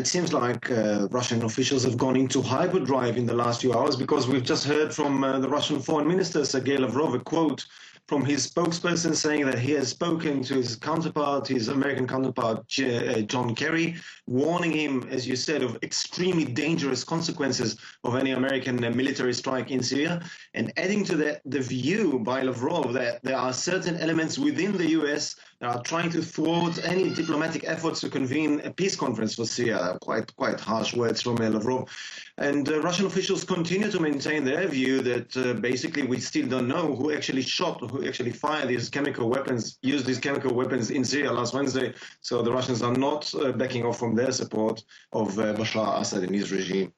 It seems like Russian officials have gone into hyperdrive in the last few hours, because we've just heard from the Russian Foreign Minister, Sergei Lavrov, a quote from his spokesperson saying that he has spoken to his counterpart, his American counterpart, John Kerry, warning him, as you said, of extremely dangerous consequences of any American military strike in Syria, and adding to that the view by Lavrov that there are certain elements within the US that are trying to thwart any diplomatic efforts to convene a peace conference for Syria. Quite harsh words from Lavrov. And Russian officials continue to maintain their view that basically we still don't know who actually shot, who actually fired these chemical weapons, used these chemical weapons in Syria last Wednesday. So the Russians are not backing off from their support of Bashar al-Assad and his regime.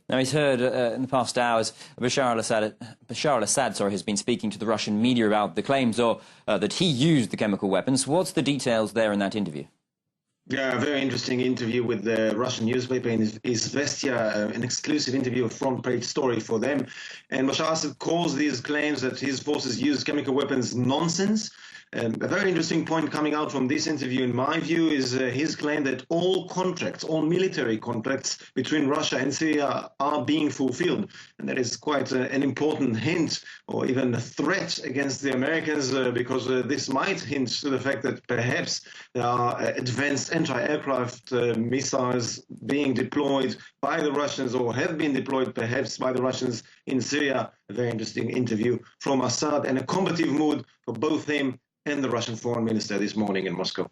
Now, he's heard in the past hours, Bashar al-Assad has been speaking to the Russian media about the claims that he used the chemical weapons. What's the details there in that interview? Yeah, a very interesting interview with the Russian newspaper in Izvestia, an exclusive interview, a front-page story for them. And Bashar al-Assad calls these claims that his forces used chemical weapons nonsense. A very interesting point coming out from this interview, in my view, is his claim that all contracts, all military contracts between Russia and Syria are being fulfilled. And that is quite an important hint, or even a threat against the Americans, because this might hint to the fact that perhaps there are advanced anti-aircraft missiles being deployed by the Russians, or have been deployed perhaps by the Russians in Syria. A very interesting interview from Assad, and a combative mood for both him and the Russian foreign minister this morning in Moscow.